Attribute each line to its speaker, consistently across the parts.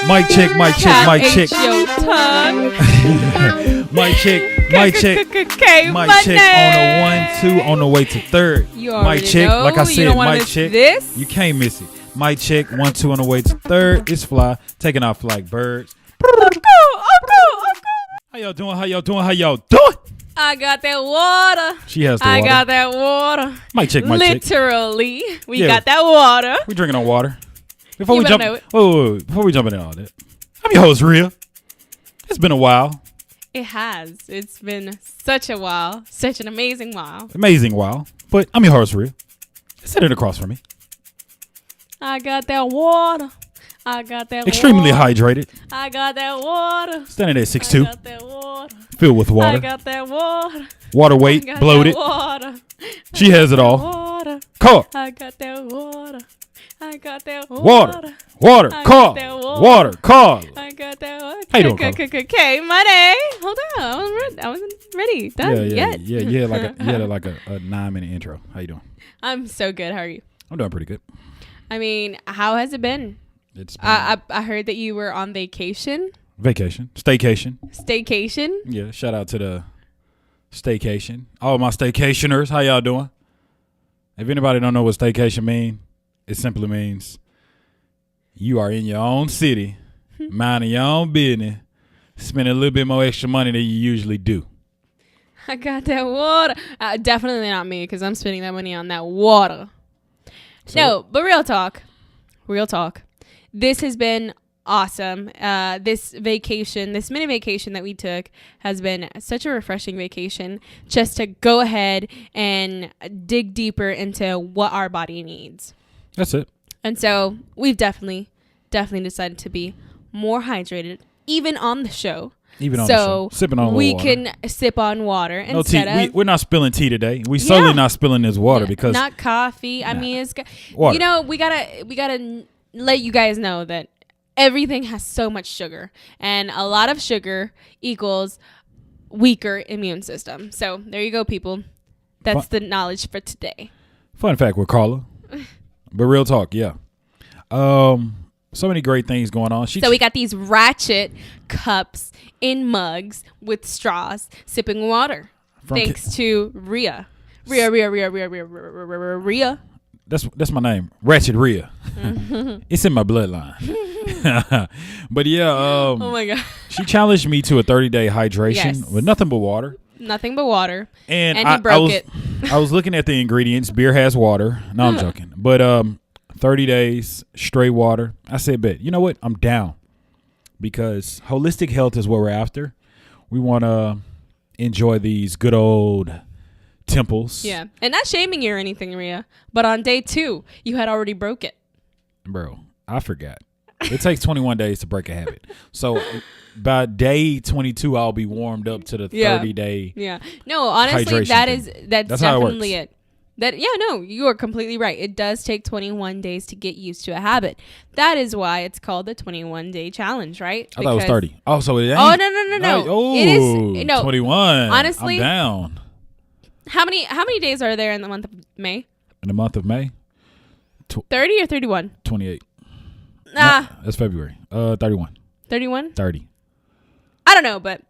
Speaker 1: Mic check, mic check, mic check.
Speaker 2: Your tongue.
Speaker 1: Mic check, mic check. Mic check on the 1, 2, on the way to 3rd. Mic check, like I said, mic check.
Speaker 2: This?
Speaker 1: You can't miss it. Mic check, 1, 2 on the way to 3rd. It's fly, taking off like birds. How y'all doing? How y'all doing? How y'all doing?
Speaker 2: I got that water.
Speaker 1: She has the water.
Speaker 2: I got that water.
Speaker 1: Mic check, mic check.
Speaker 2: Literally, we got that water.
Speaker 1: We drinking on water. Before we
Speaker 2: jump
Speaker 1: into all that, I'm your host, Ria. It's been a while.
Speaker 2: It has. It's been such a while. Such an amazing while.
Speaker 1: Amazing while. But I'm your host, Ria. Sit it across from me.
Speaker 2: I got that water. I got that
Speaker 1: Extremely
Speaker 2: water.
Speaker 1: hydrated.
Speaker 2: I got that water.
Speaker 1: Standing at 6'2".
Speaker 2: I got that water.
Speaker 1: Filled with water.
Speaker 2: I got that water.
Speaker 1: Water weight, bloated.
Speaker 2: Water.
Speaker 1: She has it all.
Speaker 2: Water.
Speaker 1: Call.
Speaker 2: I got that water. I got that
Speaker 1: water. Water. Call. Water. Call.
Speaker 2: I got that water.
Speaker 1: How you doing,
Speaker 2: Okay, money. Hold on. I wasn't ready. Done yet.
Speaker 1: Yeah. You had like a 9-minute intro. How you doing?
Speaker 2: I'm so good. How are you?
Speaker 1: I'm doing pretty good.
Speaker 2: I mean, how has it been?
Speaker 1: It's been
Speaker 2: I heard that you were on vacation.
Speaker 1: Vacation. Staycation.
Speaker 2: Staycation.
Speaker 1: Yeah. Shout out to the staycation. All my staycationers. How y'all doing? If anybody don't know what staycation mean, it simply means you are in your own city, minding your own business, spending a little bit more extra money than you usually do.
Speaker 2: I got that water. Definitely not me, because I'm spending that money on that water. So, no, but real talk. This has been awesome. This vacation, this mini vacation that we took has been such a refreshing vacation, just to go ahead and dig deeper into what our body needs.
Speaker 1: That's it.
Speaker 2: And so we've definitely decided to be more hydrated, even on the show.
Speaker 1: Even on the show. Sipping on
Speaker 2: we
Speaker 1: water.
Speaker 2: can sip on water
Speaker 1: no
Speaker 2: instead
Speaker 1: tea.
Speaker 2: of...
Speaker 1: We're not spilling tea today. We certainly not spilling this water because...
Speaker 2: Not coffee. I mean, it's...
Speaker 1: Water.
Speaker 2: You know, we gotta let you guys know that everything has so much sugar. And a lot of sugar equals weaker immune system. So there you go, people. That's the knowledge for today.
Speaker 1: Fun fact with Karla. But real talk, yeah. So many great things going on.
Speaker 2: So we got these ratchet cups in mugs with straws, sipping water. Thanks to Ria. Ria.
Speaker 1: That's my name, Ratchet Ria. It's in my bloodline. But yeah,
Speaker 2: oh my god,
Speaker 1: she challenged me to a 30-day hydration with nothing but water.
Speaker 2: Nothing but water. And
Speaker 1: he
Speaker 2: broke it.
Speaker 1: I was looking at the ingredients. Beer has water. No, I'm joking. But 30 days straight water. I said, bet. You know what? I'm down. Because holistic health is what we're after. We want to enjoy these good old temples.
Speaker 2: Yeah. And not shaming you or anything, Ria. But on day 2, you had already broke it.
Speaker 1: Bro, I forgot. It takes 21 days to break a habit. So by day 22, I'll be warmed up to the 30-day.
Speaker 2: Yeah. No, honestly, that's definitely it. You are completely right. It does take 21 days to get used to a habit. That is why it's called the 21-day challenge, right?
Speaker 1: I thought it was 30. Oh, so it ain't?
Speaker 2: Oh, no.
Speaker 1: Oh,
Speaker 2: it is
Speaker 1: 21.
Speaker 2: Honestly,
Speaker 1: I'm down.
Speaker 2: How many days are there in the month of May?
Speaker 1: In the month of May?
Speaker 2: 30 or 31?
Speaker 1: 28.
Speaker 2: Nah.
Speaker 1: No, that's February. 31.
Speaker 2: 31?
Speaker 1: 30.
Speaker 2: I don't know, but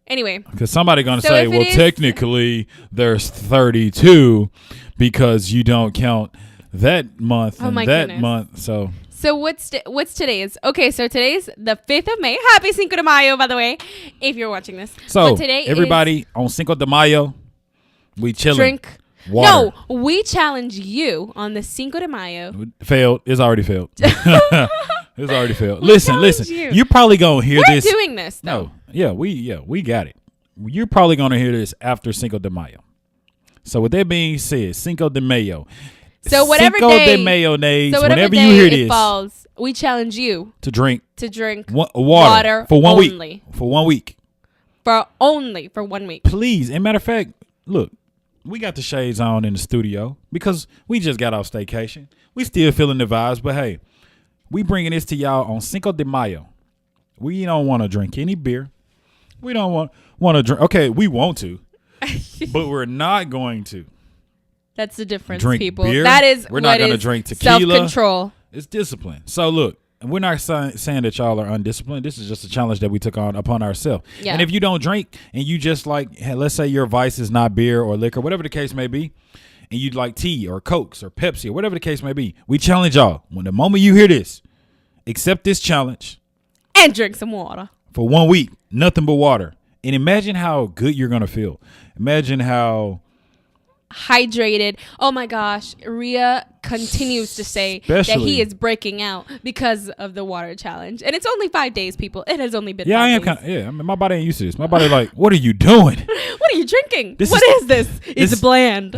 Speaker 2: anyway.
Speaker 1: Because somebody going to say, well, technically there's 32 because you don't count that month and that month. So
Speaker 2: what's today's? Okay, so today's the 5th of May. Happy Cinco de Mayo, by the way, if you're watching this.
Speaker 1: So
Speaker 2: but today
Speaker 1: everybody on Cinco de Mayo, we chilling.
Speaker 2: Drink
Speaker 1: water.
Speaker 2: No, we challenge you on the Cinco de Mayo.
Speaker 1: Failed. It's already failed. It's already failed. Listen. You're probably gonna hear this.
Speaker 2: We're doing this though.
Speaker 1: No, we got it. You're probably gonna hear this after Cinco de Mayo. So with that being said, Cinco de Mayo.
Speaker 2: So whatever
Speaker 1: Cinco
Speaker 2: day,
Speaker 1: de Mayo days,
Speaker 2: so whatever
Speaker 1: whenever
Speaker 2: day
Speaker 1: you hear
Speaker 2: it
Speaker 1: this,
Speaker 2: falls, we challenge you
Speaker 1: to drink
Speaker 2: water
Speaker 1: for 1
Speaker 2: only.
Speaker 1: week. For 1 week.
Speaker 2: For 1 week.
Speaker 1: Please. And matter of fact, look, we got the shades on in the studio because we just got off staycation. We still feeling the vibes, but hey, we bringing this to y'all on Cinco de Mayo. We don't want to drink any beer. We don't want to drink. Okay, we want to, but we're not going to.
Speaker 2: That's the difference,
Speaker 1: Drink
Speaker 2: people.
Speaker 1: Beer.
Speaker 2: That is
Speaker 1: we're not going to drink tequila.
Speaker 2: Self-control.
Speaker 1: It's discipline. So look, we're not saying that y'all are undisciplined. This is just a challenge that we took on upon ourselves.
Speaker 2: Yeah.
Speaker 1: And if you don't drink and you just like, hey, let's say your vice is not beer or liquor, whatever the case may be, and you like tea or Cokes or Pepsi or whatever the case may be, we challenge y'all. When the moment you hear this, accept this challenge.
Speaker 2: And drink some water.
Speaker 1: For 1 week, nothing but water. And imagine how good you're going to feel. Imagine how
Speaker 2: hydrated. Oh my gosh. Ria continues to say that he is breaking out because of the water challenge. And it's only 5 days, people. It has only been 5 days.
Speaker 1: I mean, my body ain't used to this. My body like, what are you doing?
Speaker 2: What are you drinking? What is this? It's bland.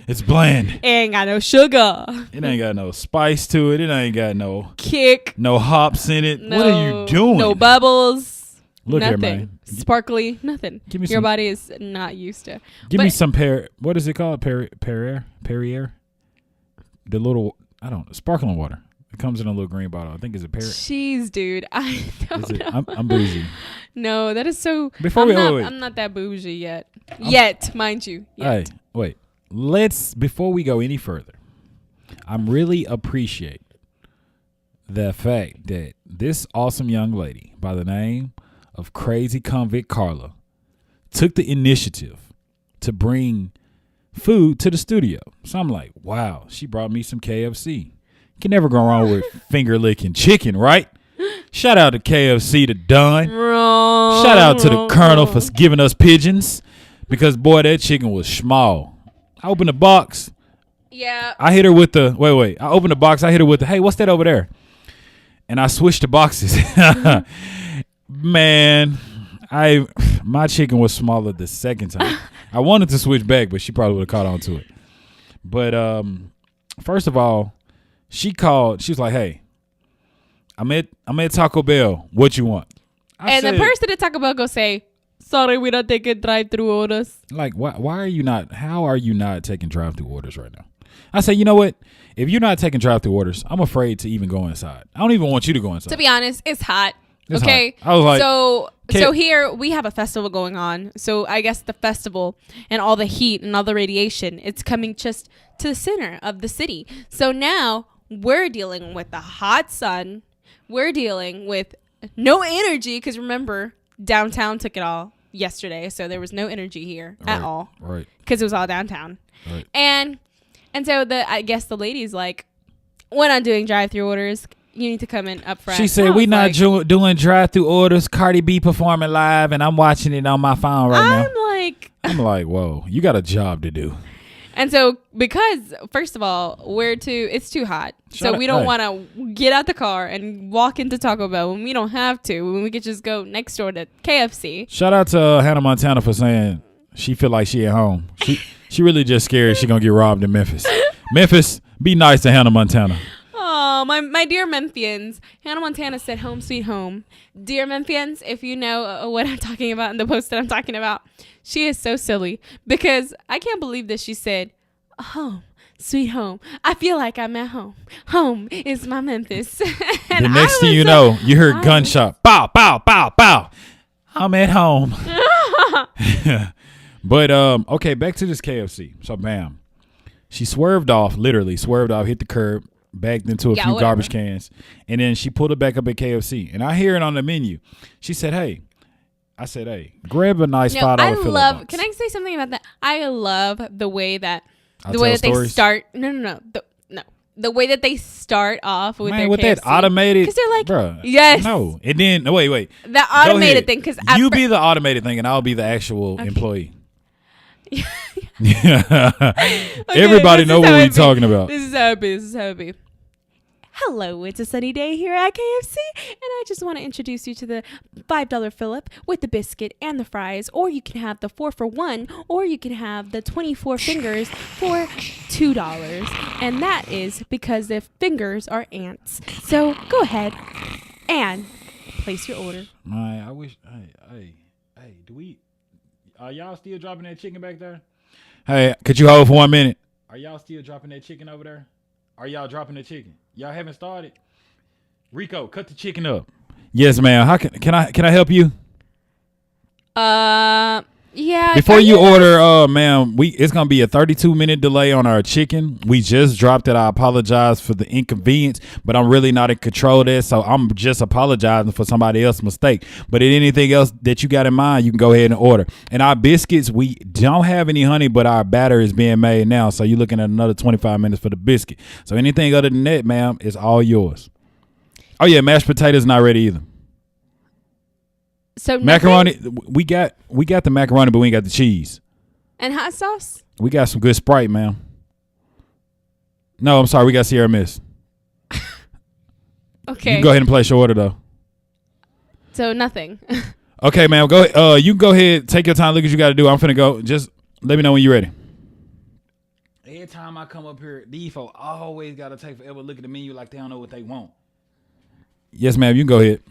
Speaker 1: It's bland.
Speaker 2: It ain't got no sugar.
Speaker 1: It ain't got no spice to it. It ain't got no
Speaker 2: kick.
Speaker 1: No hops in it. What are you doing?
Speaker 2: No bubbles.
Speaker 1: Look
Speaker 2: nothing.
Speaker 1: Here, man.
Speaker 2: Sparkly. Nothing. Your body is not used to.
Speaker 1: Give me some what is it called? Perrier? The little, I don't know, sparkling water. It comes in a little green bottle. I think it's a Perrier.
Speaker 2: Jeez, dude. I don't know.
Speaker 1: I'm bougie.
Speaker 2: No, that is so.
Speaker 1: I'm
Speaker 2: not that bougie yet. Mind you.
Speaker 1: Hey, wait. Before we go any further, I'm really appreciate the fact that this awesome young lady by the name of Crazy Convict Karla took the initiative to bring food to the studio. So I'm like, wow, she brought me some KFC. Can never go wrong with finger licking chicken, right? Shout out to KFC to Don. Shout out to the Colonel for giving us pigeons because, boy, that chicken was small. I opened the box.
Speaker 2: Yeah.
Speaker 1: I hit her with the, wait. I opened the box. I hit her with the, hey, what's that over there? And I switched the boxes. Man, my chicken was smaller the second time. I wanted to switch back, but she probably would have caught on to it. But first of all, she called. She was like, "Hey, I'm at Taco Bell. What you want?"
Speaker 2: The person at Taco Bell go say, "Sorry, we don't take drive-through orders."
Speaker 1: Like, why are you not? How are you not taking drive-through orders right now? I say, you know what? If you're not taking drive-through orders, I'm afraid to even go inside. I don't even want you to go inside.
Speaker 2: To be honest, it's hot.
Speaker 1: It's
Speaker 2: okay.
Speaker 1: Hot. I was like,
Speaker 2: so here we have a festival going on. So I guess the festival and all the heat and all the radiation, it's coming just to the center of the city. So now we're dealing with the hot sun. We're dealing with no energy because remember, downtown took it all yesterday. So there was no energy here at all.
Speaker 1: Right.
Speaker 2: Because it was all downtown.
Speaker 1: Right.
Speaker 2: And so I guess the lady's like, we're not doing drive-through orders. You need to come in up front.
Speaker 1: She said, we not doing drive-through orders. Cardi B performing live, and I'm watching it on my phone right now. I'm like, whoa, you got a job to do.
Speaker 2: And so, because, first of all, it's too hot. So we don't want to get out the car and walk into Taco Bell when we don't have to, when we could just go next door to KFC.
Speaker 1: Shout out to Hannah Montana for saying she feel like she at home. She really just scared she going to get robbed in Memphis. Memphis, be nice to Hannah Montana.
Speaker 2: Oh, my dear Memphians. Hannah Montana said home sweet home. Dear Memphians, if you know what I'm talking about in the post that I'm talking about, she is so silly because I can't believe that she said, home, sweet home. I feel like I'm at home. Home is my Memphis.
Speaker 1: And the next thing you know, you heard gunshot. Bow, bow, bow, bow. I'm at home. But, okay, back to this KFC. So, bam. She literally swerved off, hit the curb, backed into a few garbage cans, and then she pulled it back up at KFC. And I hear it on the menu. She said, hey. I said, hey, grab a nice $5 filet box.
Speaker 2: Can I say something about that? I love the way that
Speaker 1: they
Speaker 2: start. No. The way that they start off with their KFC.
Speaker 1: That automated.
Speaker 2: Because they're like,
Speaker 1: bruh,
Speaker 2: yes.
Speaker 1: No. And then, wait.
Speaker 2: The automated thing. Because
Speaker 1: you be the automated thing and I'll be the actual employee. Everybody know what we're talking about.
Speaker 2: This is how it be. Hello, it's a sunny day here at KFC, and I just want to introduce you to the $5 fill-up with the biscuit and the fries, or you can have the 4 for $1, or you can have the 24 fingers for $2, and that is because the fingers are ants. So go ahead and place your order.
Speaker 1: I wish. Hey, are y'all still dropping that chicken back there? Hey, could you hold for 1 minute? Are y'all still dropping that chicken over there? Are y'all dropping the chicken? Y'all haven't started? Rico, cut the chicken up. Yes, ma'am. How can I help you?
Speaker 2: Yeah.
Speaker 1: Before you order, ma'am, it's gonna be a 32-minute delay on our chicken. We just dropped it. I apologize for the inconvenience, but I'm really not in control of this, so I'm just apologizing for somebody else's mistake. But anything else that you got in mind, you can go ahead and order. And our biscuits, we don't have any honey, but our batter is being made now, so you're looking at another 25 minutes for the biscuit. So anything other than that, ma'am, is all yours. Oh yeah, mashed potatoes not ready either.
Speaker 2: So
Speaker 1: macaroni, we got the macaroni, but we ain't got the cheese.
Speaker 2: And hot sauce?
Speaker 1: We got some good Sprite, ma'am. No, I'm sorry, we got Sierra Mist.
Speaker 2: Okay.
Speaker 1: You can go ahead and place your order though.
Speaker 2: So nothing.
Speaker 1: Okay, ma'am. Go. You can go ahead, take your time, look what you got to do. I'm finna go. Just let me know when you're ready. Every time I come up here, these folks always gotta take forever look at the menu like they don't know what they want. Yes, ma'am. You can go ahead.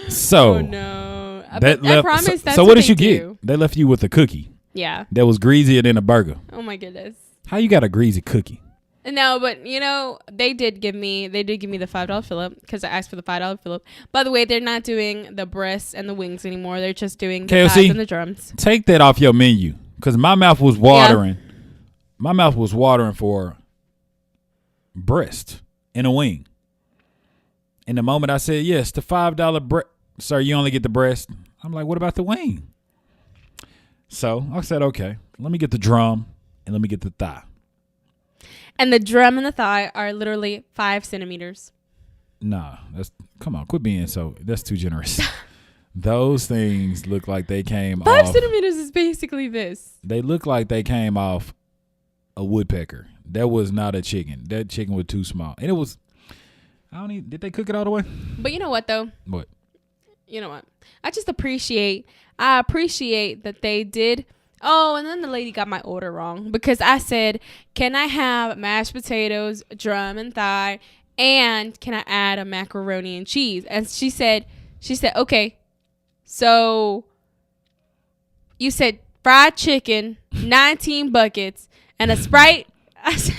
Speaker 1: So,
Speaker 2: oh no!
Speaker 1: I
Speaker 2: promise. That's
Speaker 1: so what did you
Speaker 2: do.
Speaker 1: get? They left you with a cookie.
Speaker 2: Yeah.
Speaker 1: That was greasier than a burger.
Speaker 2: Oh my goodness.
Speaker 1: How you got a greasy cookie?
Speaker 2: No, but they did give me the $5 fill-up because I asked for the $5 fill-up. By the way, they're not doing the breasts and the wings anymore. They're just doing the thighs and the drums.
Speaker 1: Take that off your menu because my mouth was watering. Yeah. My mouth was watering for breast and a wing. And the moment I said yes, the $5 breast, sir, you only get the breast. I'm like, what about the wing? So I said, okay, let me get the drum and let me get the thigh.
Speaker 2: And the drum and the thigh are literally 5 centimeters.
Speaker 1: Nah, come on, quit being that's too generous. Those things look like they came
Speaker 2: 5 centimeters is basically this.
Speaker 1: They look like they came off a woodpecker. That was not a chicken. That chicken was too small. And it was, did they cook it all the way?
Speaker 2: But you know what though?
Speaker 1: What?
Speaker 2: You know what? I appreciate that they did. Oh, and then the lady got my order wrong because I said, can I have mashed potatoes, drum and thigh, and can I add a macaroni and cheese? And she said, okay, so you said fried chicken, 19 buckets, and a Sprite? I said,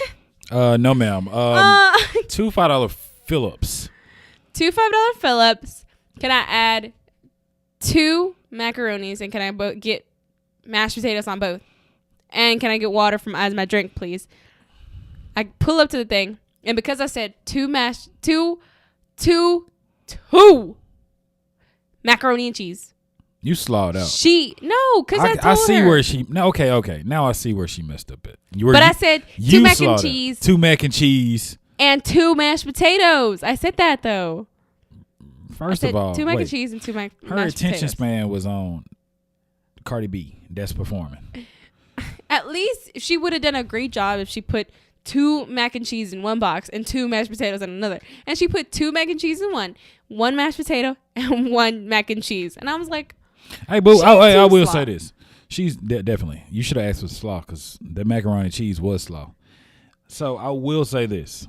Speaker 1: no, ma'am. 2 $5 fill-ups.
Speaker 2: 2 $5 fill-ups. Can I add 2 macaronis, and can I get mashed potatoes on both? And can I get water as my drink, please? I pull up to the thing, and because I said two macaroni and cheese.
Speaker 1: You slawed out.
Speaker 2: Because I told her.
Speaker 1: I see where she. No, okay. Now I see where she messed up at.
Speaker 2: I said 2 mac and cheese.
Speaker 1: 2 mac and cheese.
Speaker 2: And 2 mashed potatoes. I said that though.
Speaker 1: First of all,
Speaker 2: 2 mac and cheese and 2 mashed potatoes.
Speaker 1: Her attention span was on Cardi B that's performing.
Speaker 2: At least she would have done a great job if she put 2 mac and cheese in one box and 2 mashed potatoes in another. And she put 2 mac and cheese in one mashed potato and 1 mac and cheese. And I was like,
Speaker 1: hey, boo, I will say this. She's definitely. You should have asked for slaw because the macaroni and cheese was slaw. So I will say this.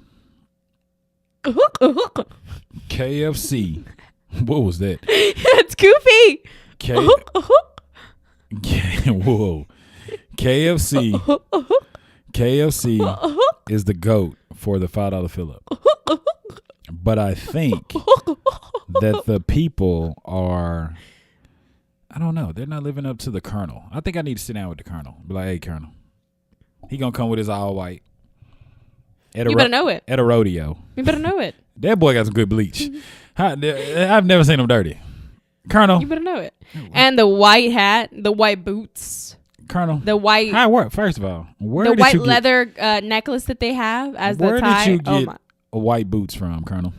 Speaker 1: KFC. What was that?
Speaker 2: It's goofy.
Speaker 1: Whoa. KFC is the GOAT for the $5 fill-up. But I think that the people are, I don't know, they're not living up to the Colonel. I think I need to sit down with the Colonel. Be like, hey, Colonel. He gonna come with his all white.
Speaker 2: You better know it.
Speaker 1: At a rodeo.
Speaker 2: You better know it.
Speaker 1: That boy got some good bleach. I've never seen him dirty. Colonel.
Speaker 2: You better know it. And the white hat, the white boots.
Speaker 1: Colonel.
Speaker 2: The white.
Speaker 1: How work? First of all,
Speaker 2: the white leather necklace that they have as the tie.
Speaker 1: Where did you get white boots from, Colonel?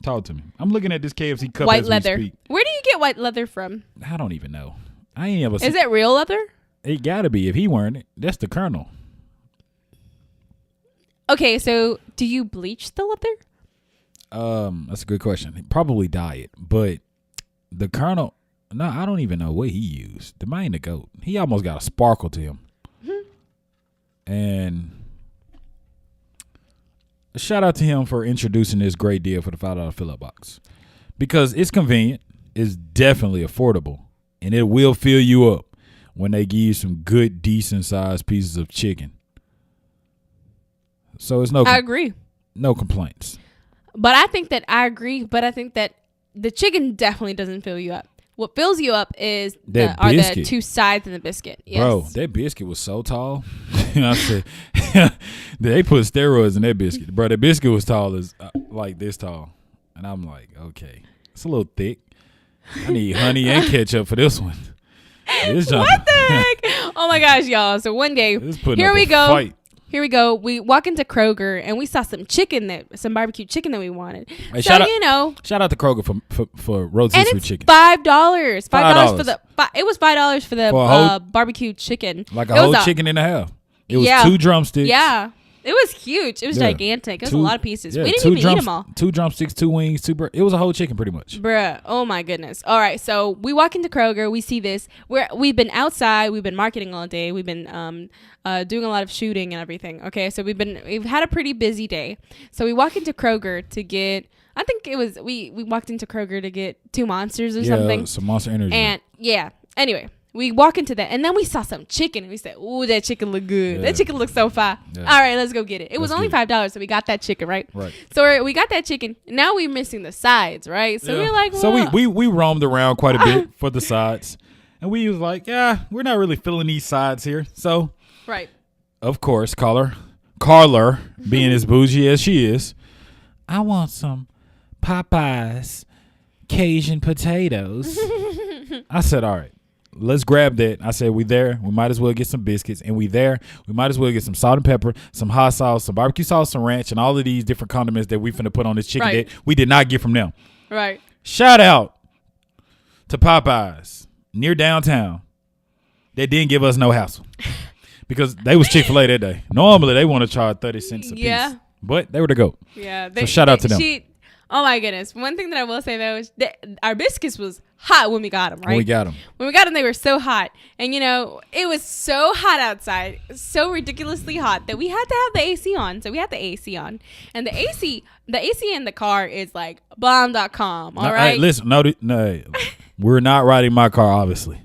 Speaker 1: Talk to me. I'm looking at this KFC cup
Speaker 2: white
Speaker 1: as
Speaker 2: leather.
Speaker 1: we speak.
Speaker 2: Where do you get white leather from?
Speaker 1: I don't even know. I ain't ever.
Speaker 2: Is it real leather?
Speaker 1: It gotta be. If he weren't it, that's the Colonel.
Speaker 2: Okay, so do you bleach the leather?
Speaker 1: That's a good question. Probably dye it, but the Colonel. No, I don't even know what he used. The man, the GOAT. He almost got a sparkle to him. Mm-hmm. And a shout out to him for introducing this great deal for the $5 fill-up box. Because it's convenient, it's definitely affordable, and it will fill you up when they give you some good, decent-sized pieces of chicken. So it's
Speaker 2: I agree.
Speaker 1: No complaints.
Speaker 2: But I think that the chicken definitely doesn't fill you up. What fills you up is
Speaker 1: That
Speaker 2: are the
Speaker 1: biscuit.
Speaker 2: two sides in the biscuit. Yes.
Speaker 1: Bro, that biscuit was so tall. I said, they put steroids in that biscuit. Bro, that biscuit was tall as like this tall. And I'm like, okay, it's a little thick. I need honey and ketchup for this one.
Speaker 2: What the heck? Oh my gosh, y'all. So one day, here we go.
Speaker 1: Fight.
Speaker 2: Here we go. We walk into Kroger and we saw some barbecue chicken that we wanted.
Speaker 1: Hey,
Speaker 2: so,
Speaker 1: shout out to Kroger for rotisserie chicken.
Speaker 2: $5. $5 for the it was $5 for the barbecue chicken.
Speaker 1: Like a whole chicken and a half. It was 2 drumsticks.
Speaker 2: Yeah. It was huge. It was gigantic. It was a lot of pieces. We didn't even eat them all.
Speaker 1: 2 drumsticks, 2 wings, 2 it was a whole chicken pretty much.
Speaker 2: Bruh. Oh my goodness. All right. So we walk into Kroger. We see this. We've been outside. We've been marketing all day. We've been doing a lot of shooting and everything. Okay. So we've had a pretty busy day. So we walk into Kroger to get, I think it was, we walked into Kroger to get 2 Monsters or something.
Speaker 1: Yeah, some Monster Energy.
Speaker 2: And anyway. We walk into that, and then we saw some chicken, and we said, "Ooh, that chicken look good. Yeah. That chicken looks so fine. Yeah. All right, let's go get it." It was only $5, so we got that chicken, right?
Speaker 1: Right.
Speaker 2: So we got that chicken. Now we're missing the sides, right? So we're like,
Speaker 1: so we roamed around quite a bit for the sides, and we was like, yeah, we're not really feeling these sides here. So,
Speaker 2: right.
Speaker 1: Of course, Karla, being as bougie as she is, I want some Popeyes Cajun potatoes. I said, all right. Let's grab that. I said, we there. We might as well get some biscuits. And we might as well get some salt and pepper, some hot sauce, some barbecue sauce, some ranch, and all of these different condiments that we finna put on this chicken that we did not get from them.
Speaker 2: Right.
Speaker 1: Shout out to Popeyes near downtown. They didn't give us no hassle because they was Chick-fil-A that day. Normally, they want to charge 30 cents a piece. But they were the GOAT.
Speaker 2: Yeah.
Speaker 1: So shout out to them.
Speaker 2: Oh, my goodness. One thing that I will say, though, is that our biscuits was hot when we got them, right? When we got them, they were so hot. And, it was so hot outside, so ridiculously hot that we had to have the AC on. So we had the AC on. And the AC in the car is like bomb.com, all right?
Speaker 1: Hey, listen, no, we're not riding my car, obviously.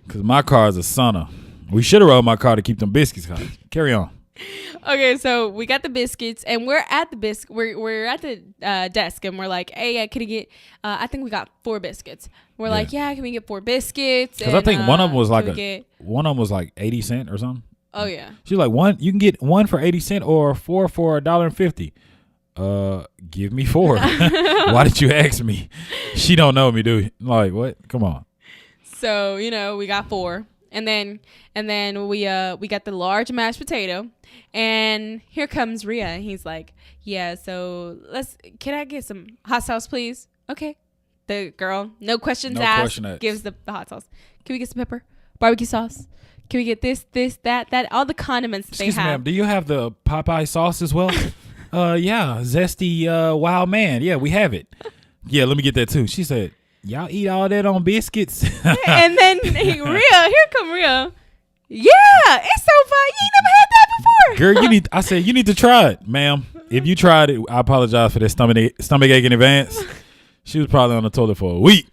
Speaker 1: Because my car is a sauna. We should have rode my car to keep them biscuits hot. Carry on.
Speaker 2: Okay, so we got the biscuits, and we're at the we're at the desk, and we're like, "Hey, can you get? I think we got 4 biscuits." We're like, "Yeah, can we get 4 biscuits?"
Speaker 1: Because I think one of them was like 80 cents or something.
Speaker 2: Oh yeah.
Speaker 1: She's like, you can get 1 for 80 cents or 4 for $1.50. Give me 4. Why did you ask me? She don't know me, dude. Like what? Come on.
Speaker 2: So we got 4. And then we got the large mashed potato, and here comes Ria, and he's like, yeah, so can I get some hot sauce, please? Okay. The girl, no questions asked, gives the hot sauce. Can we get some pepper, barbecue sauce? Can we get this, that, all the condiments they have?
Speaker 1: Excuse me, ma'am, do you have the Popeye sauce as well? Yeah, zesty wild man. Yeah, we have it. Yeah, let me get that too. She said, y'all eat all that on biscuits?
Speaker 2: And then here come Ria. Yeah, it's so fun. You ain't never had that before.
Speaker 1: Girl, I said, you need to try it, ma'am. If you tried it, I apologize for that stomach ache in advance. She was probably on the toilet for a week.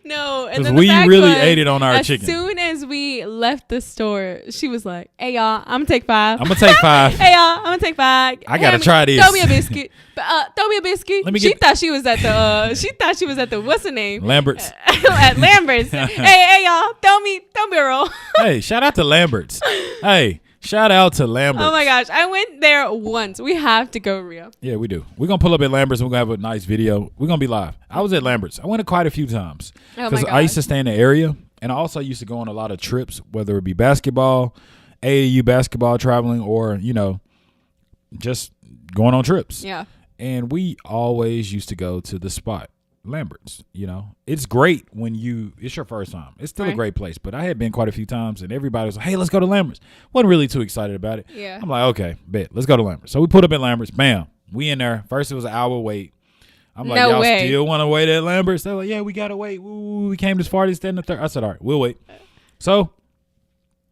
Speaker 2: No,
Speaker 1: because we really ate it on our chicken.
Speaker 2: As soon as we left the store, she was like, "Hey y'all, I'm gonna take 5.
Speaker 1: I'm gonna take 5.
Speaker 2: Hey y'all, I'm gonna take 5.
Speaker 1: I gotta try this.
Speaker 2: Throw me a biscuit. Throw me a biscuit." She thought she was at the what's the name?
Speaker 1: Lambert's.
Speaker 2: At Lambert's. hey y'all, throw me a roll.
Speaker 1: Hey, shout out to Lambert's. Hey. Shout out to Lambert's.
Speaker 2: Oh my gosh. I went there once. We have to go, Ria.
Speaker 1: Yeah, we do. We're going to pull up at Lambert's and we're going to have a nice video. We're going to be live. I was at Lambert's. I went quite a few times. Because I used to stay in the area. And I also used to go on a lot of trips, whether it be basketball, AAU basketball traveling, or, just going on trips.
Speaker 2: Yeah.
Speaker 1: And we always used to go to the spot. Lambert's, it's great when it's your first time. It's still a great place, but I had been quite a few times, and everybody was like, "Hey, let's go to Lambert's." Wasn't really too excited about it.
Speaker 2: Yeah,
Speaker 1: I'm like, okay, bet, let's go to Lambert's. So we put up at Lambert's. Bam, we in there. First, it was an hour wait. I'm like, y'all still want to wait at Lambert's? They're like, yeah, we gotta wait. Ooh, we came this far, this, that, and the third. I said, all right, we'll wait. So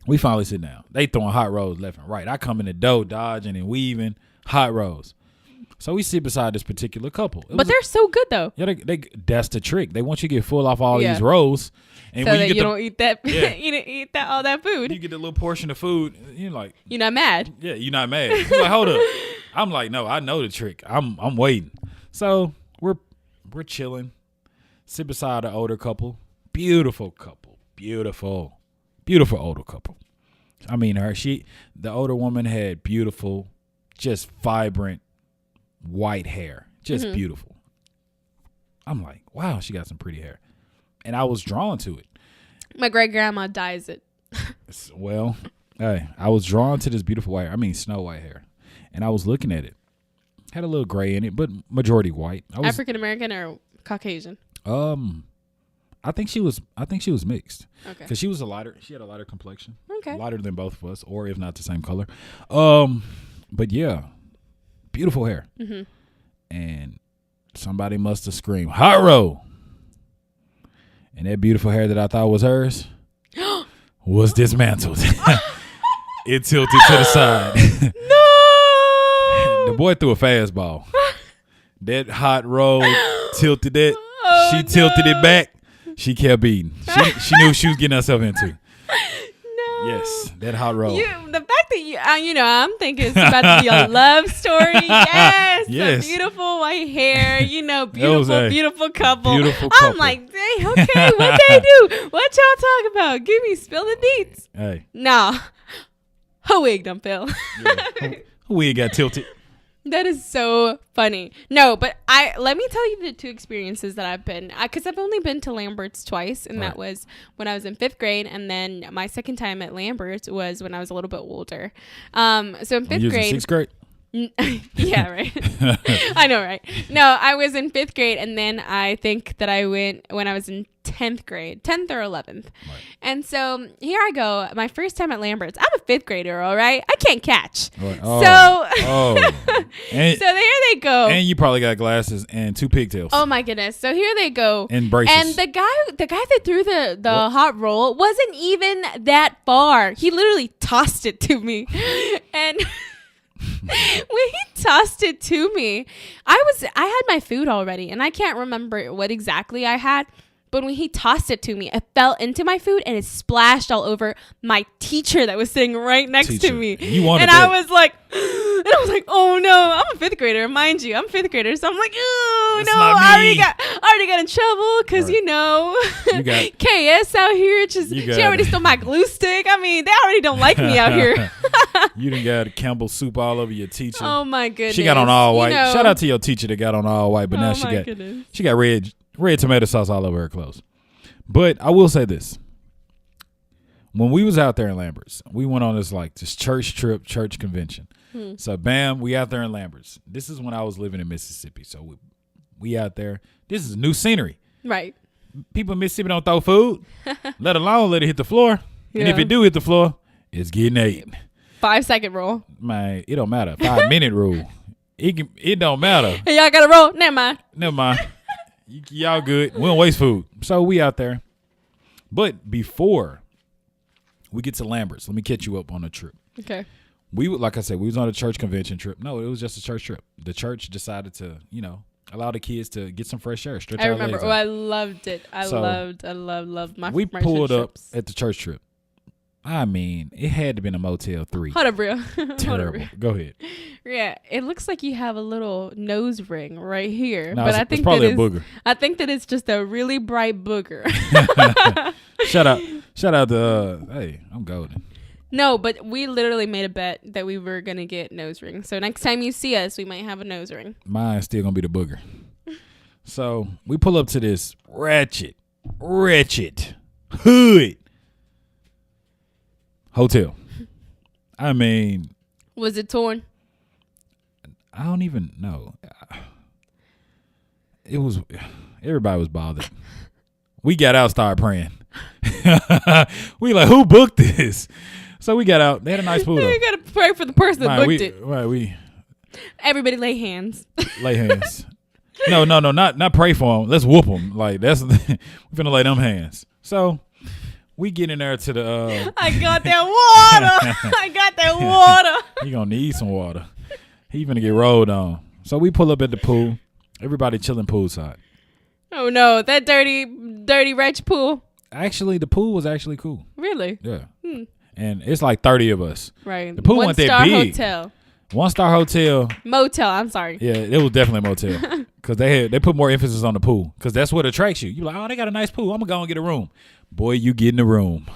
Speaker 1: we finally sit down. They throwing hot rolls left and right. I come in the dough, dodging and weaving hot rolls. So we sit beside this particular couple.
Speaker 2: But they're so good, though.
Speaker 1: Yeah, that's the trick. They want you to get full off all these rolls. And
Speaker 2: so
Speaker 1: when
Speaker 2: that you don't eat that, all that food.
Speaker 1: You get a little portion of food. You're like,
Speaker 2: you're not mad.
Speaker 1: Yeah, you're not mad. You're like, hold up. I'm like, no, I know the trick. I'm waiting. So we're chilling, sit beside an older couple. Beautiful couple. Beautiful older couple. I mean, the older woman had beautiful, just vibrant white hair. Just beautiful. I'm like, wow, she got some pretty hair. And I was drawn to it.
Speaker 2: My great grandma dyes it.
Speaker 1: Well, hey, I was drawn to this beautiful white hair. I mean, snow white hair. And I was looking at it. Had a little gray in it, but majority white.
Speaker 2: African American or Caucasian?
Speaker 1: I think she was mixed.
Speaker 2: Okay.
Speaker 1: Because she had a lighter complexion.
Speaker 2: Okay.
Speaker 1: Lighter than both of us, or if not the same color. But yeah, beautiful hair. Mm-hmm. And somebody must have screamed, "Hot roll!" And that beautiful hair that I thought was hers was dismantled. It tilted to the side.
Speaker 2: No!
Speaker 1: The boy threw a fastball. That hot roll tilted it.
Speaker 2: Oh,
Speaker 1: she tilted it back. She kept eating. She knew she was getting herself into.
Speaker 2: No.
Speaker 1: Yes, that hot roll.
Speaker 2: The fact that I'm thinking it's about to be a love story. Yes.
Speaker 1: Yes.
Speaker 2: A beautiful white hair. Beautiful couple.
Speaker 1: Beautiful couple.
Speaker 2: I'm like, dang, okay, what they do? What y'all talk about? Give me, spill the deets.
Speaker 1: Hey.
Speaker 2: Nah. Her wig done fell.
Speaker 1: Yeah. Her wig got tilted.
Speaker 2: That is so funny. No, but let me tell you the two experiences that I've been, because I've only been to Lambert's twice, and that was when I was in 5th grade, and then my second time at Lambert's was when I was a little bit older. So in 5th grade,
Speaker 1: 6th grade.
Speaker 2: Yeah, right. I know, right? No, I was in 5th grade, and then I think that I went when I was in 10th grade, 10th or 11th. Right. And so here I go, my first time at Lambert's. I'm a 5th grader, all right? I can't catch. Right. So there they go.
Speaker 1: And you probably got glasses and 2 pigtails.
Speaker 2: Oh my goodness. So here they go.
Speaker 1: And braces.
Speaker 2: And the guy that threw the hot roll wasn't even that far. He literally tossed it to me. And when he tossed it to me, I had my food already, and I can't remember what exactly I had. But when he tossed it to me, it fell into my food and it splashed all over my teacher that was sitting right next to me.
Speaker 1: You wanted
Speaker 2: and
Speaker 1: that.
Speaker 2: I was like, oh no, I'm a 5th grader, mind you, I'm 5th grader, so I'm like, oh no, I already got in trouble because you got KS out here. She already stole my glue stick. I mean, they already don't like me out here.
Speaker 1: You done got Campbell soup all over your teacher.
Speaker 2: Oh my goodness,
Speaker 1: she got on all white. Shout out to your teacher that got on all white, but now she got red tomato sauce all over her clothes. But I will say this. When we was out there in Lambert's, we went on this church trip, church convention. So bam, we out there in Lambert's. This is when I was living in Mississippi. So we out there. This is new scenery.
Speaker 2: Right.
Speaker 1: People in Mississippi don't throw food, let alone let it hit the floor. Yeah. And if it do hit the floor, it's getting ate.
Speaker 2: 5-second rule.
Speaker 1: Man, it don't matter. 5-minute rule. It don't matter.
Speaker 2: Hey, y'all got to roll. Never mind.
Speaker 1: Y'all good. We don't waste food. So we out there. But before we get to Lambert's, let me catch you up on the trip.
Speaker 2: Okay.
Speaker 1: Like I said, we was on a church convention trip. No, it was just a church trip. The church decided to, allow the kids to get some fresh air.
Speaker 2: I remember. Oh, I loved it. I loved my
Speaker 1: We pulled up at the church trip. I mean, it had to be in a Motel 3.
Speaker 2: Hold up, Ria.
Speaker 1: Terrible. Go ahead.
Speaker 2: Yeah, it looks like you have a little nose ring right here.
Speaker 1: No,
Speaker 2: but I think
Speaker 1: it's probably a booger.
Speaker 2: I think that it's just a really bright booger.
Speaker 1: Shout out to, hey, I'm golden.
Speaker 2: No, but we literally made a bet that we were going to get nose rings. So next time you see us, we might have a nose ring.
Speaker 1: Mine's still going to be the booger. So we pull up to this wretched hood hotel. I mean,
Speaker 2: was it torn?
Speaker 1: I don't even know. It was. Everybody was bothered. We got out, started praying. We like, who booked this? So we got out. They had a nice pool.
Speaker 2: You gotta pray for the person that booked it.
Speaker 1: Right,
Speaker 2: everybody lay hands.
Speaker 1: Lay hands. No, not pray for them. Let's whoop them. Like we're finna lay them hands. So we get in there to the.
Speaker 2: I got that water.
Speaker 1: He gonna need some water. He finna get rolled on. So we pull up at the pool. Everybody chilling poolside.
Speaker 2: Oh no, that dirty wretch pool.
Speaker 1: Actually, the pool was actually cool.
Speaker 2: Really?
Speaker 1: Yeah. And it's like 30 of us.
Speaker 2: Right.
Speaker 1: The pool wasn't that big.
Speaker 2: Hotel.
Speaker 1: 1-star hotel.
Speaker 2: Motel. I'm sorry.
Speaker 1: Yeah, it was definitely a motel because they put more emphasis on the pool because that's what attracts you. You're like, oh, they got a nice pool. I'm gonna go and get a room. Boy, you get in the room.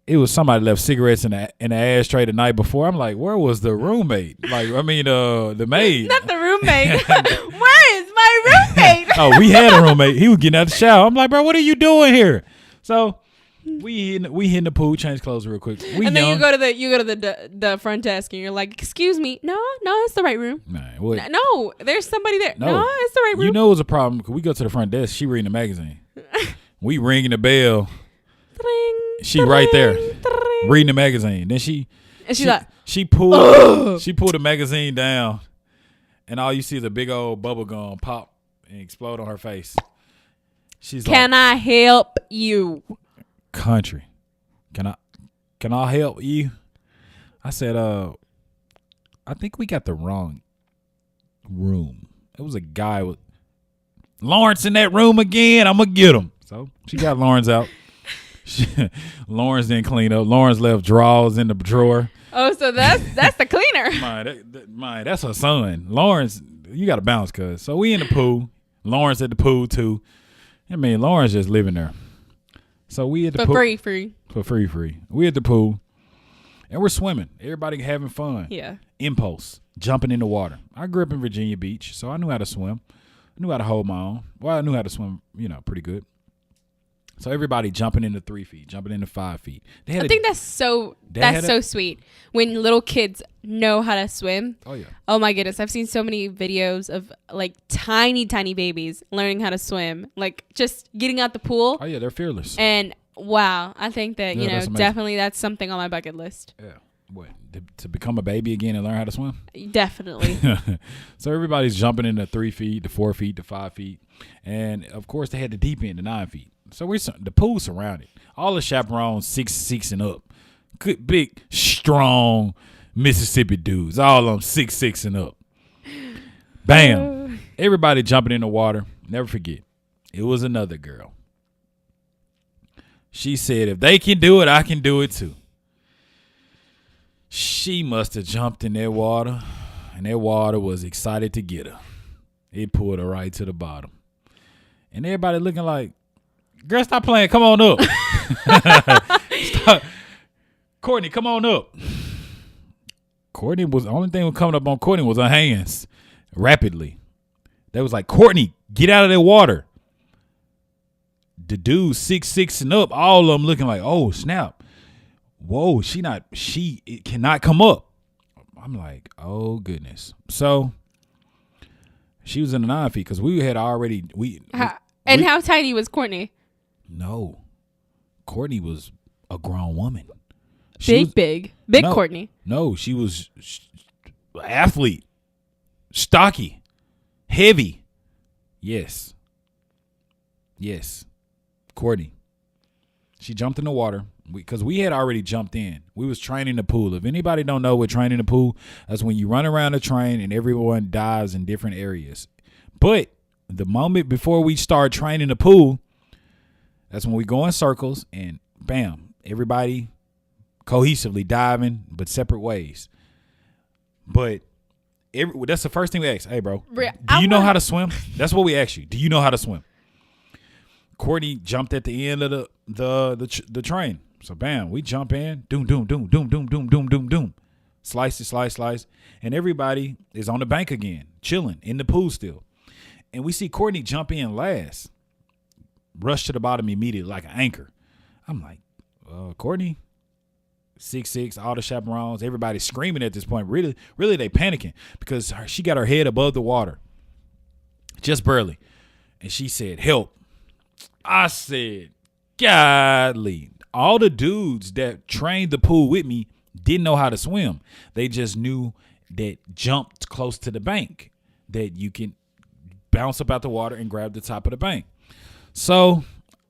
Speaker 1: It was somebody left cigarettes in the ashtray the night before. I'm like, where was the roommate? Like, I mean, the maid.
Speaker 2: Not the roommate. Where is my roommate?
Speaker 1: Oh, we had a roommate. He was getting out the shower. I'm like, bro, what are you doing here? So we hit the pool, change clothes real quick.
Speaker 2: And then you go to the front desk and you're like, excuse me, no, it's the right room.
Speaker 1: What?
Speaker 2: No, there's somebody there. No, it's the right room.
Speaker 1: You know it was a problem because we go to the front desk. She reading the magazine. We ringing the bell. She right there reading the magazine. Then she pulled the magazine down, and all you see is a big old bubble gum pop and explode on her face. She's
Speaker 2: Can I help you?
Speaker 1: Country. Can I help you? I said, I think we got the wrong room. It was a guy with Lawrence in that room again. I'm gonna get him. So she got Lawrence out. Lawrence didn't clean up. Lawrence left drawers in the drawer.
Speaker 2: Oh, so that's the cleaner.
Speaker 1: That's her son. Lawrence, you got to bounce, cuz. So we in the pool. Lawrence at the pool too. I mean, Lawrence just living there. So we at the pool. For free. We at the pool. And we're swimming. Everybody having fun.
Speaker 2: Yeah.
Speaker 1: Impulse. Jumping in the water. I grew up in Virginia Beach, so I knew how to swim. I knew how to hold my own. Well, I knew how to swim, pretty good. So everybody jumping into 3 feet, jumping into 5 feet.
Speaker 2: I think that's so sweet when little kids know how to swim.
Speaker 1: Oh yeah.
Speaker 2: Oh my goodness, I've seen so many videos of like tiny babies learning how to swim, like just getting out the pool.
Speaker 1: Oh yeah, they're fearless.
Speaker 2: And wow, I think that definitely that's something on my bucket list.
Speaker 1: Yeah. What? To become a baby again and learn how to swim?
Speaker 2: Definitely.
Speaker 1: So everybody's jumping into 3 feet, to 4 feet, to 5 feet, and of course they had the deep end to 9 feet. So the pool surrounded. All the chaperones 6'6" and up. Good, big, strong Mississippi dudes. All of them 6'6" and up. Bam. Everybody jumping in the water. Never forget. It was another girl. She said, if they can do it, I can do it too. She must have jumped in that water, and that water was excited to get her. It pulled her right to the bottom. And everybody looking like, girl, stop playing. Come on up. Stop. Courtney, come on up. Courtney was the only thing coming up on Courtney was her hands rapidly. They was like, Courtney, get out of that water. The dudes 6'6" and up, all of them looking like, oh, snap. Whoa, she cannot come up. I'm like, oh, goodness. So she was in the 9 feet because we had already.
Speaker 2: How tiny was Courtney?
Speaker 1: No. Courtney was a grown woman.
Speaker 2: Big Courtney.
Speaker 1: No, she was athlete, stocky, heavy. Yes. Courtney. She jumped in the water because we had already jumped in. We was training the pool. If anybody don't know what training the pool, that's when you run around the train and everyone dives in different areas. But the moment before we start training the pool, that's when we go in circles and bam, everybody cohesively diving, but separate ways. But that's the first thing we ask. Hey, bro, do you know how to swim? That's what we ask you. Do you know how to swim? Courtney jumped at the end of the train. So bam, we jump in, doom, doom, doom, doom, doom, doom, doom, doom, doom. Slice. And everybody is on the bank again, chilling in the pool still. And we see Courtney jump in last. Rush to the bottom immediately like an anchor. I'm like, Courtney, 6'6", all the chaperones, everybody screaming at this point. Really, they panicking because she got her head above the water. Just barely. And she said, help. I said, godly. All the dudes that trained the pool with me didn't know how to swim. They just knew that jumped close to the bank, that you can bounce up out the water and grab the top of the bank. So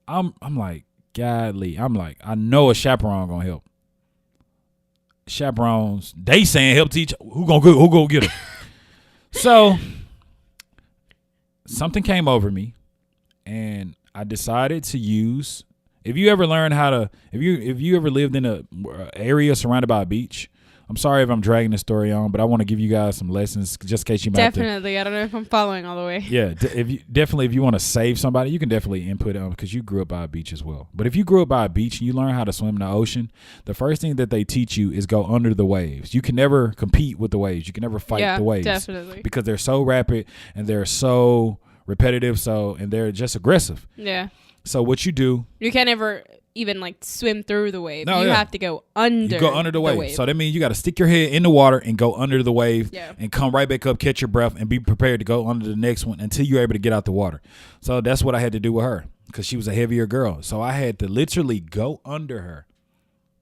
Speaker 1: I'm like, godly. I'm like, I know a chaperone gonna help. Chaperones, they saying help teach. Who gonna get her? So something came over me, and I decided to use. If you ever learn how to, if you ever lived in a area surrounded by a beach, I'm sorry if I'm dragging the story on, but I want to give you guys some lessons just in case you might
Speaker 2: Definitely. I don't know if I'm following all the way.
Speaker 1: Yeah, if you want to save somebody, you can definitely input on because you grew up by a beach as well. But if you grew up by a beach and you learn how to swim in the ocean, the first thing that they teach you is go under the waves. You can never compete with the waves. You can never fight the waves.
Speaker 2: Definitely.
Speaker 1: Because they're so rapid and they're so repetitive, and they're just aggressive.
Speaker 2: Yeah.
Speaker 1: So what you do,
Speaker 2: you can't ever even like swim through the wave.
Speaker 1: No,
Speaker 2: you have to go under.
Speaker 1: You go under the wave. So that means you got to stick your head in the water and go under the wave and come right back up, catch your breath, and be prepared to go under the next one until you're able to get out the water. So that's what I had to do with her because she was a heavier girl. So I had to literally go under her,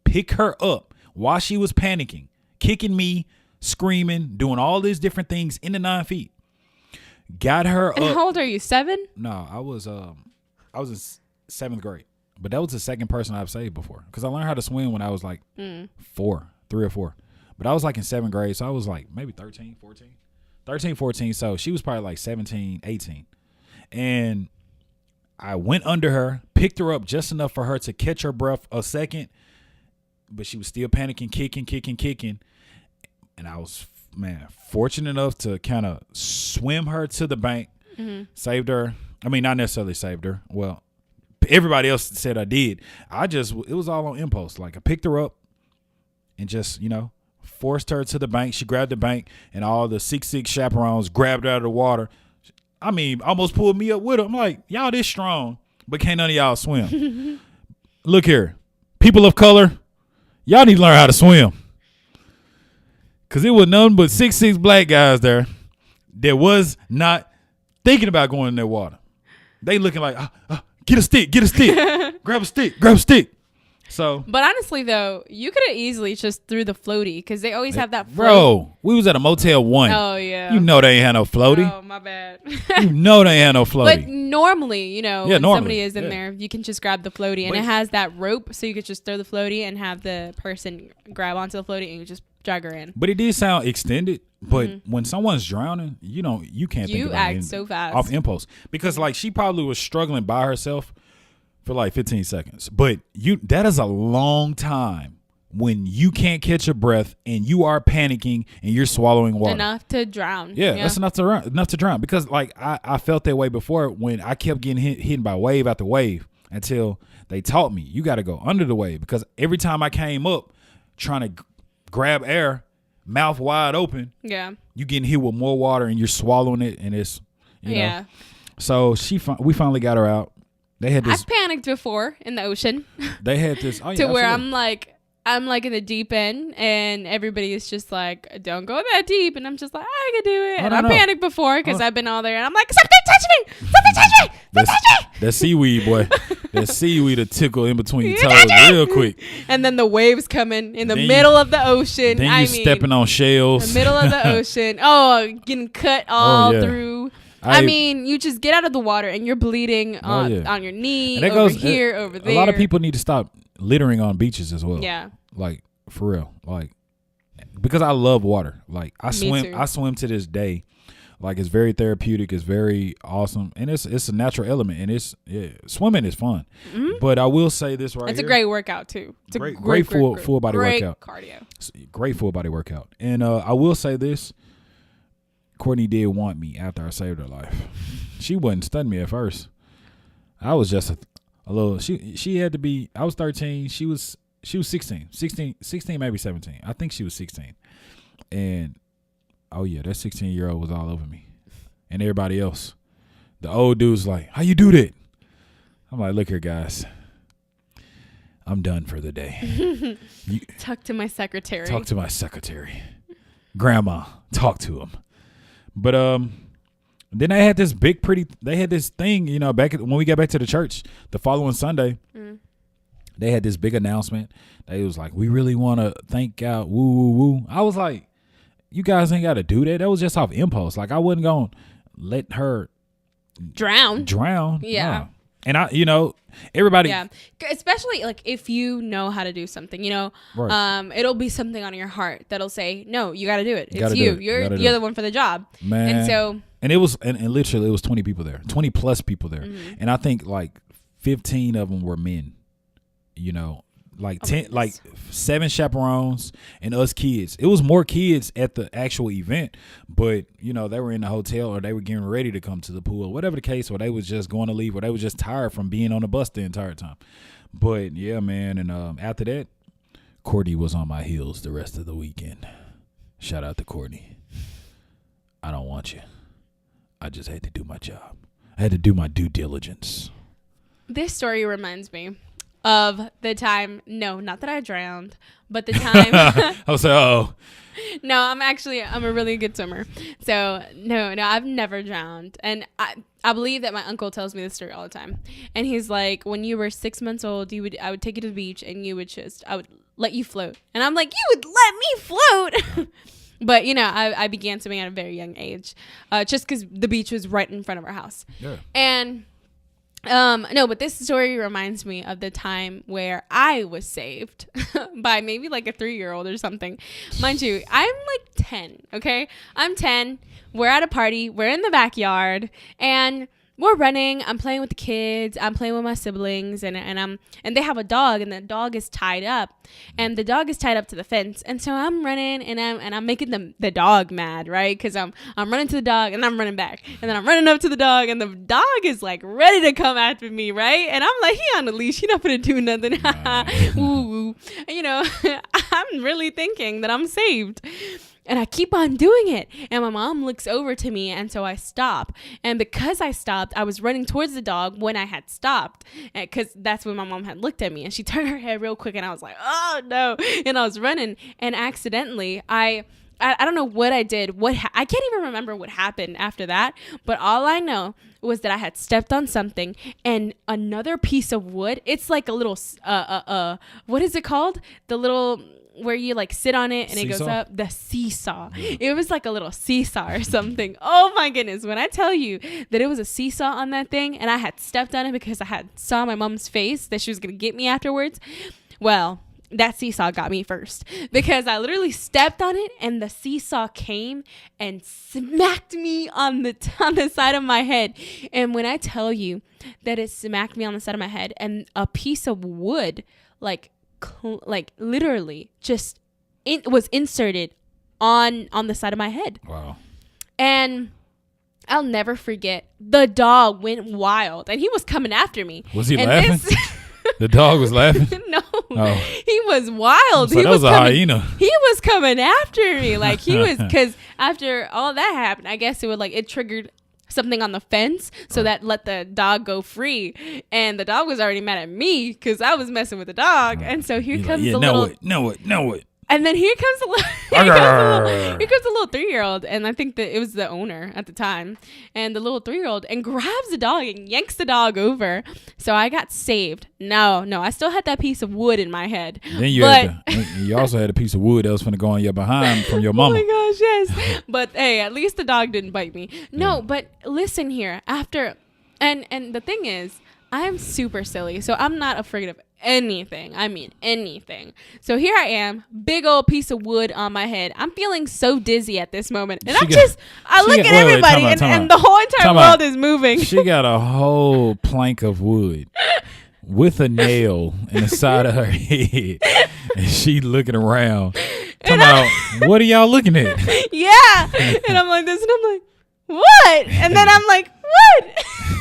Speaker 1: pick her up while she was panicking, kicking me, screaming, doing all these different things in the 9 feet. Got her
Speaker 2: and
Speaker 1: up.
Speaker 2: how old are you? 7?
Speaker 1: No, I was in 7th grade. But that was the second person I've saved before because I learned how to swim when I was like 3 or 4. But I was like in 7th grade, so I was like maybe 13, 14. So she was probably like 17, 18. And I went under her, picked her up just enough for her to catch her breath a second, but she was still panicking, kicking. And I was, fortunate enough to kind of swim her to the bank, saved her. I mean, not necessarily saved her. Well, everybody else said I did. It was all on impulse. Like I picked her up and just, forced her to the bank. She grabbed the bank and all the 6'6" chaperones grabbed her out of the water. I mean, almost pulled me up with her. I'm like, y'all this strong, but can't none of y'all swim. Look here, people of color, y'all need to learn how to swim. Cause it was none but 6'6" black guys there that was not thinking about going in that water. They looking like, get a stick, grab a stick. So,
Speaker 2: but honestly though, you could have easily just threw the floaty because they always have that float.
Speaker 1: Bro, we was at a Motel 1.
Speaker 2: Oh yeah,
Speaker 1: you know they ain't had no floaty.
Speaker 2: Oh my bad.
Speaker 1: You know they ain't had no floaty.
Speaker 2: But normally, when somebody is in there, you can just grab the floaty, and it has that rope, so you could just throw the floaty and have the person grab onto the floaty and you just drag her in.
Speaker 1: But it did sound extended. But when someone's drowning, you can't think about it.
Speaker 2: You act so fast
Speaker 1: off impulse because like she probably was struggling by herself for like 15 seconds. But that is a long time when you can't catch your breath and you are panicking and you're swallowing water.
Speaker 2: Enough to drown.
Speaker 1: Yeah, that's enough to drown. Because like I felt that way before when I kept getting hit by wave after wave until they taught me you got to go under the wave because every time I came up trying to grab air, mouth wide open, you getting hit with more water and you're swallowing it and it's know. So we finally got her out. They had this.
Speaker 2: I've panicked before in the ocean.
Speaker 1: They had this
Speaker 2: to where absolutely. I'm like in the deep end and everybody is just like, don't go that deep, and I'm just like, I can do it. And I panicked before because I've been all there and I'm like, something touch me.
Speaker 1: That seaweed, boy. That seaweed to tickle in between your toes real quick.
Speaker 2: And then the waves coming in the middle of the ocean.
Speaker 1: Then you stepping on shells.
Speaker 2: The middle of the ocean. Oh, getting cut all through. I mean, you just get out of the water and you're bleeding on your knee, over here, over there.
Speaker 1: A lot of people need to stop littering on beaches as well.
Speaker 2: Yeah.
Speaker 1: Like, for real. Like, because I love water. Like, I swim to this day. Like, it's very therapeutic. It's very awesome. And it's a natural element. And swimming is fun. Mm-hmm. But I will say this right here.
Speaker 2: It's a great workout, too. It's
Speaker 1: great full body workout.
Speaker 2: Cardio.
Speaker 1: Great full body workout. And I will say this. Courtney did want me after I saved her life. She wouldn't stun me at first. I was just a little. She had to be. I was 13. She was 16, maybe 17. I think she was 16. And oh yeah, that 16-year-old was all over me, and everybody else. The old dude's like, "How you do that?" I'm like, "Look here, guys. I'm done for the day."
Speaker 2: Talk to my secretary.
Speaker 1: Grandma, talk to him. But then they had this thing, back when we got back to the church the following Sunday. They had this big announcement. They was like, we really want to thank God. Woo, woo, woo. I was like, you guys ain't got to do that. That was just off impulse. Like, I wasn't going to let her
Speaker 2: drown.
Speaker 1: No.
Speaker 2: Yeah.
Speaker 1: And everybody.
Speaker 2: Yeah. Especially like if you know how to do something, right. It'll be something on your heart that'll say, no, you got to do it. It's you. You're the one for the job.
Speaker 1: Man.
Speaker 2: And so.
Speaker 1: And it was, and literally it was 20 people there, 20 plus people there. Mm-hmm. And I think like 15 of them were men, 10, like 7 chaperones and us kids. It was more kids at the actual event, but you know, they were in the hotel or they were getting ready to come to the pool, whatever the case, or they was just going to leave, or they was just tired from being on the bus the entire time. But yeah, man, and after that, Courtney was on my heels the rest of the weekend. Shout out to Courtney. I don't want you. I just had to do my job. I had to do my due diligence.
Speaker 2: This story reminds me of the time, no, not that I drowned, but the time.
Speaker 1: I was like, oh.
Speaker 2: No, I'm a really good swimmer. So no, I've never drowned. And I believe that my uncle tells me this story all the time. And he's like, when you were 6 months old, I would take you to the beach and I would let you float. And I'm like, you would let me float? But, you know, I began swimming at a very young age, just because the beach was right in front of our house. Yeah. And no, but this story reminds me of the time where I was saved by maybe like a 3-year-old or something. Mind you, I'm like 10, okay? I'm 10. We're at a party. We're in the backyard. And we're running. I'm playing with the kids. I'm playing with my siblings, and they have a dog, and the dog is tied up, and the dog is tied up to the fence. And so I'm running, and I'm making the dog mad, right? Because I'm running to the dog, and I'm running back, and then I'm running up to the dog, and the dog is like ready to come after me, right? And I'm like, he on the leash, he not gonna do nothing. Ooh, you know, I'm really thinking that I'm saved. And I keep on doing it. And my mom looks over to me. And so I stop. And because I stopped, I was running towards the dog when I had stopped. Because that's when my mom had looked at me. And she turned her head real quick. And I was like, oh, no. And I was running. And accidentally, I don't know what I did. I can't even remember what happened after that. But all I know was that I had stepped on something. And another piece of wood. It's like a little, what is it called? The little... where you like sit on it and seesaw? It goes up. The seesaw. It was like a little seesaw or something. Oh my goodness. When I tell you that it was a seesaw on that thing and I had stepped on it because I had saw my mom's face that she was going to get me afterwards. Well, that seesaw got me first because I literally stepped on it and the seesaw came and smacked me on the side of my head. And when I tell you that it smacked me on the side of my head and a piece of wood, like literally just was inserted on the side of my head. Wow. And I'll never forget, the dog went wild and he was coming after me.
Speaker 1: Was he laughing? The dog was laughing?
Speaker 2: No. Oh. He was wild.
Speaker 1: So that was a hyena.
Speaker 2: He was coming after me. Like he was, because after all that happened, I guess it triggered something on the fence, so that let the dog go free, and the dog was already mad at me because I was messing with the dog, and so here comes the little
Speaker 1: know it.
Speaker 2: And then here comes a little 3-year-old, and I think that it was the owner at the time, and the little 3-year-old and grabs the dog and yanks the dog over. So I got saved. No, I still had that piece of wood in my head.
Speaker 1: Then you also had a piece of wood that was going to go on your behind from your mama.
Speaker 2: Oh my gosh, yes. But hey, at least the dog didn't bite me. No, but listen here. After, and the thing is, I am super silly, so I'm not afraid of anything. I mean anything. So here I am, big old piece of wood on my head. I'm feeling so dizzy at this moment, and I look at everybody, and the whole entire world is moving.
Speaker 1: She got a whole plank of wood with a nail in the side of her head, and she looking around. What are y'all looking at?
Speaker 2: Yeah, and I'm like this, and I'm like, what? And then I'm like, what?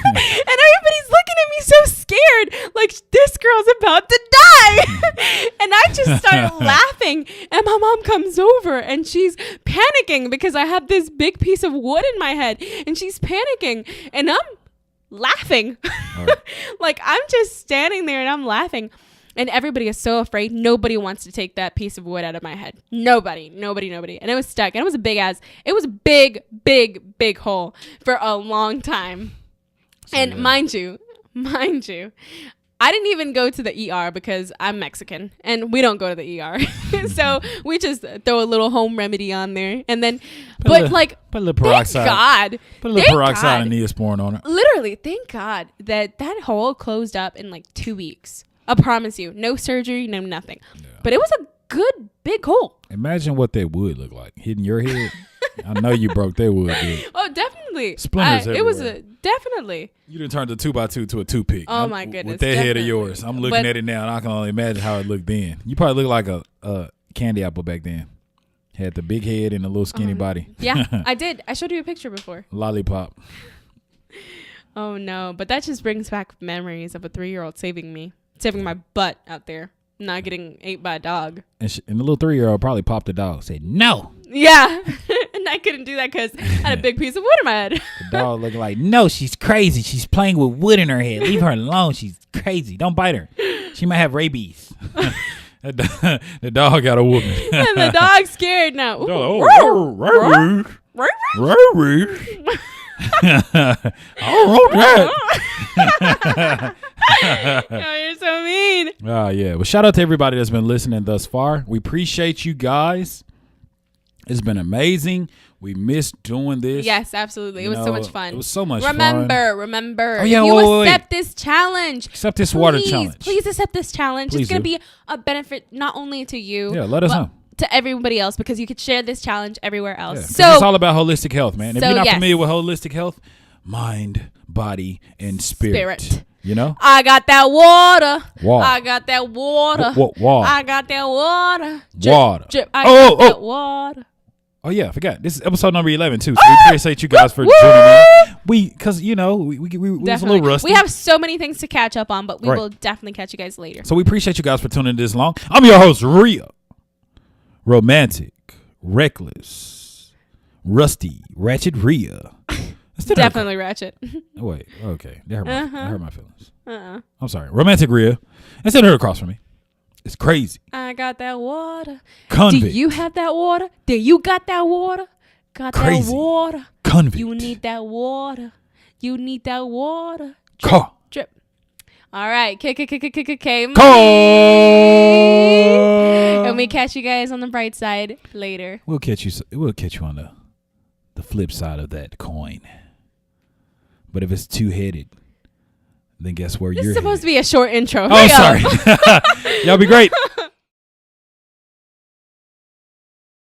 Speaker 2: And everybody's looking at me so scared, like this girl's about to die. And I just start laughing, and my mom comes over and she's panicking because I have this big piece of wood in my head, and she's panicking, and I'm laughing. Right. Like I'm just standing there and I'm laughing. And everybody is so afraid. Nobody wants to take that piece of wood out of my head. Nobody. And it was stuck. And it was a big hole for a long time. So, and yeah. mind you, I didn't even go to the ER because I'm Mexican and we don't go to the ER. So we just throw a little home remedy on there. And then, put a little peroxide. Thank God.
Speaker 1: Put a little peroxide and Neosporin on it.
Speaker 2: Literally, thank God that hole closed up in like 2 weeks. I promise you, no surgery, no nothing. Yeah. But it was a good big hole.
Speaker 1: Imagine what that wood looked like hitting your head. I know you broke that wood. Dude.
Speaker 2: Oh, definitely.
Speaker 1: Splinters everywhere.
Speaker 2: It was Definitely.
Speaker 1: You done turned a 2x2 to a toothpick.
Speaker 2: Oh my goodness.
Speaker 1: With that head of
Speaker 2: definitely.
Speaker 1: yours. I'm looking at it now, and I can only imagine how it looked then. You probably looked like a candy apple back then. Had the big head and a little skinny body.
Speaker 2: Yeah, I did. I showed you a picture before.
Speaker 1: Lollipop.
Speaker 2: Oh no, but that just brings back memories of a 3-year-old saving my butt out there, not getting ate by a dog.
Speaker 1: And the little 3-year-old probably popped the dog. Said no.
Speaker 2: Yeah, and I couldn't do that because I had a big piece of wood in my head.
Speaker 1: The dog looked like, no, she's crazy. She's playing with wood in her head. Leave her alone. She's crazy. Don't bite her. She might have rabies. The dog got a whooping.
Speaker 2: And the dog's scared now.
Speaker 1: I wrote that.
Speaker 2: Oh, you're so mean.
Speaker 1: Oh, yeah. Well, shout out to everybody that's been listening thus far. We appreciate you guys. It's been amazing. We missed doing this.
Speaker 2: Yes, absolutely. It was so much fun.
Speaker 1: It was so much fun.
Speaker 2: Remember.
Speaker 1: Oh, yeah,
Speaker 2: if you
Speaker 1: wait.
Speaker 2: accept this challenge.
Speaker 1: Accept this water challenge.
Speaker 2: Please accept this challenge.
Speaker 1: Please
Speaker 2: it's going to
Speaker 1: do.
Speaker 2: be a benefit not only to you.
Speaker 1: Yeah, let us know.
Speaker 2: To everybody else, because you could share this challenge everywhere else.
Speaker 1: Yeah,
Speaker 2: so
Speaker 1: it's all about holistic health, man. If
Speaker 2: so
Speaker 1: you're not
Speaker 2: yes.
Speaker 1: familiar with holistic health, mind, body, and spirit. You know?
Speaker 2: I got that water.
Speaker 1: Water.
Speaker 2: I got that water.
Speaker 1: Water.
Speaker 2: I got that water. Drip,
Speaker 1: Water.
Speaker 2: Drip. I got that water.
Speaker 1: Oh yeah, I forgot. This is episode number 11 too. So we appreciate you guys for tuning in. Because we was a little rusty.
Speaker 2: We have so many things to catch up on, but we
Speaker 1: Right.
Speaker 2: will definitely catch you guys later.
Speaker 1: So we appreciate you guys for tuning in this long. I'm your host, Ria. Romantic, reckless, rusty, ratchet Ria.
Speaker 2: Definitely ratchet.
Speaker 1: Oh, wait, okay. That hurt my feelings.
Speaker 2: Uh-uh.
Speaker 1: I'm sorry. Romantic Ria. Instead of her across from me. It's crazy.
Speaker 2: I got that water.
Speaker 1: Convict.
Speaker 2: Do you have that water? Do you got that water? Got
Speaker 1: Crazy.
Speaker 2: that water.
Speaker 1: Convict.
Speaker 2: You need that water. You need that water.
Speaker 1: Car.
Speaker 2: Drip. All right. K.
Speaker 1: Car.
Speaker 2: And we catch you guys on the bright side later.
Speaker 1: We'll catch you on the flip side of that coin. But if it's two-headed, then guess where
Speaker 2: This
Speaker 1: you're
Speaker 2: is supposed
Speaker 1: headed.
Speaker 2: to be a short intro.
Speaker 1: Oh, sorry. Y'all be great.